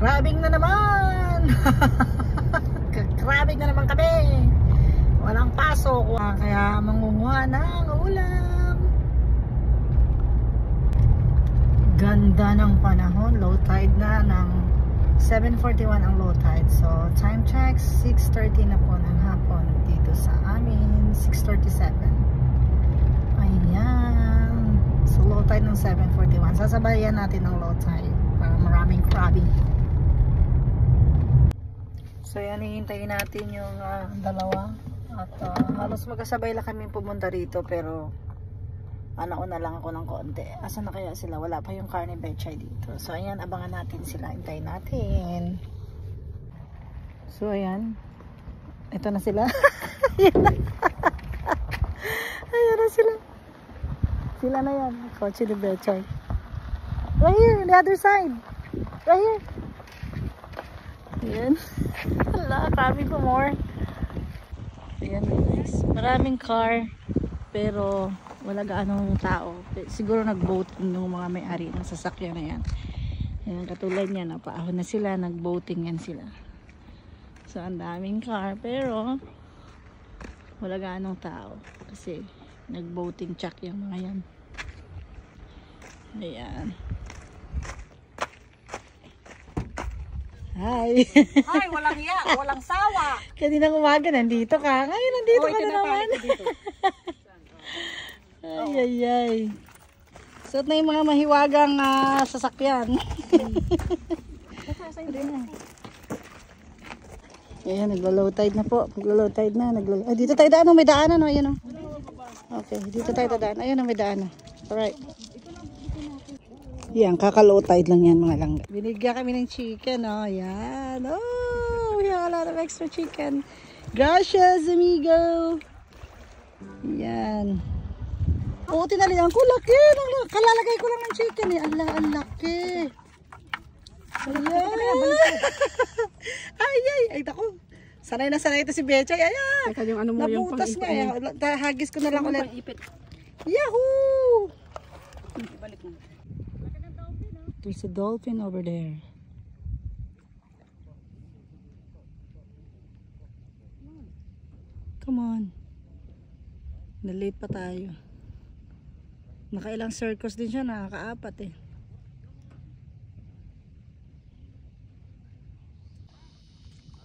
Crabbing na naman. Crabbing na naman kami. Walang pasok, kaya mangunguha ng ulam. Ganda ng panahon. Low tide na ng 7:41 ang low tide. So time check 6:30 na po ng hapon dito sa amin. 6:37. Ayan. So low tide ng 7:41. Sasabayan natin ng low tide para maraming crabbing. So yan, hihintayin natin yung dalawa. At halos magkasabay lang kami pumunta rito, pero nauna lang ako ng konti. Asan na kaya sila? Wala pa yung carne bechay dito. So ayan, abangan natin sila. Hintayin natin. So ayan. Ito na sila. Ayan na. Ayan na sila. Sila na yan. Kotse ni bechay. Right here, on the other side. Right here. Ayan. Hala, kami pa more. Ayan guys. Maraming car, pero wala gaanong tao. Siguro nag-boating yung mga may-ari ng sasakyan na yan. Ayan, katulad niya, napaahon na sila, nag-boating yan sila. So, ang daming car, pero wala gaanong tao. Kasi nag-boating check yung mga yan. Ayan. Hi! Hi, walang iya, walang sawa. Kaninang umaga, nandito ka. Ngayon, nandito ka na naman. Ay, ay, ay. Suot na yung mga mahiwagang sasakyan. Ayan, naglo-low tide na po. Naglo-low tide na. Ay, dito tayo daan. May daanan, no? Ayan, no? Okay, dito tayo daan. Ayun, may daanan. Alright. Yan, kaka-low tide lang yan, mga langga. Binigyan kami ng chicken, oh. Yan. Oh, we have a lot of extra chicken. Gracias, amigo. Yan. Oo, tinalihan ko. Laki. Kalalagay ko lang ng chicken, eh. Ang laki. Ay, ay, ay, dako. Sanay na sanay ito si Bechay. Ay, ay. Yung ano mo, yung nabutas nga. Hagis ko na lang ulit. Ipit. Yahoo! Balik mo. There's a dolphin over there. Come on. Na-late pa tayo. Nakailang circus din siya, nakakaapat eh.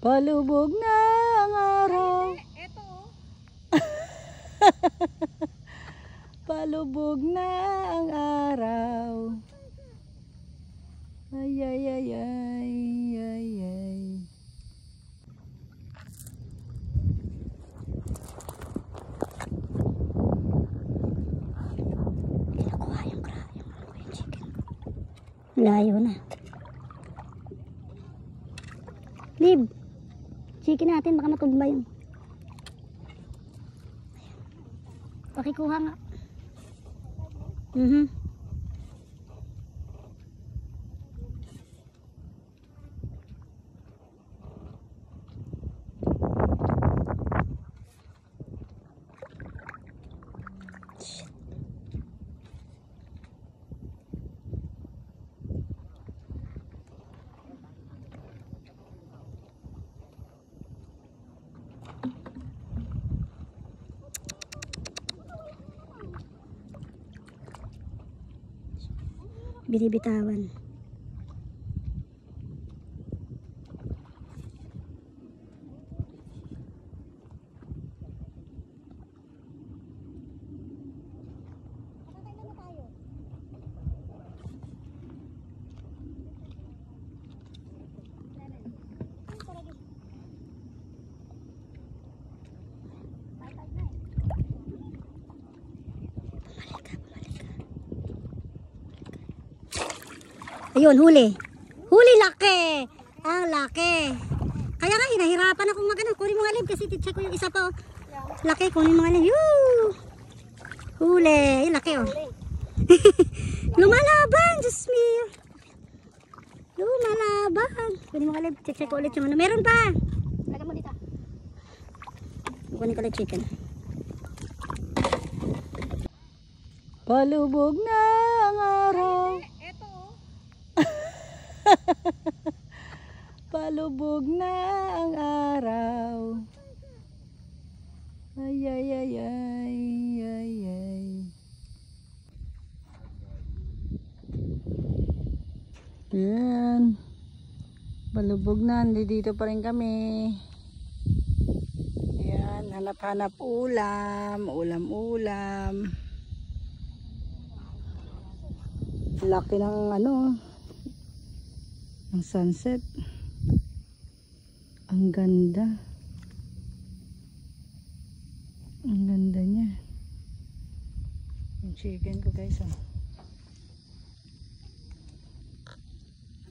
Palubog na ang araw. Eto. Palubog na ang araw. Ay, ay, ay, ay, ay, ay. Nakuha yung chicken. Layo na. Lib, chicken natin, baka matumba yun. Pakikuha nga. Binibitawan. Ayun, huli. Huli, laki. Ang laki. Kaya nga, hinahirapan akong magano. Kunin mo nga live kasi check ko yung isa pa. Oh. Laki, kunin mo nga live. Huli. Ayun, laki oh. Lumalaban, Diyos me. Lumalaban. Kunin mo nga live. Check ko ulit yung ano. Meron pa. Lagyan mo dito. Kunin ko ulit chicken. Palubog na ang araw. palubog na ang araw. Ay, ay, ay, ay, ay, ay. Yan. Palubog na, dito pa rin kami. Yan, hanap-hanap ulam, ulam. Laki ng ng sunset. Ang ganda. Ang ganda niya. Yung chicken ko guys, oh.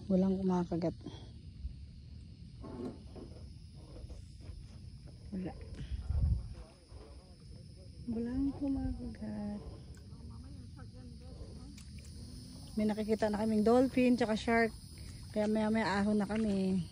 Walang kumakagat. Walang kumakagat. May nakikita na kaming dolphin tsaka shark. Kaya maya ahon na kami.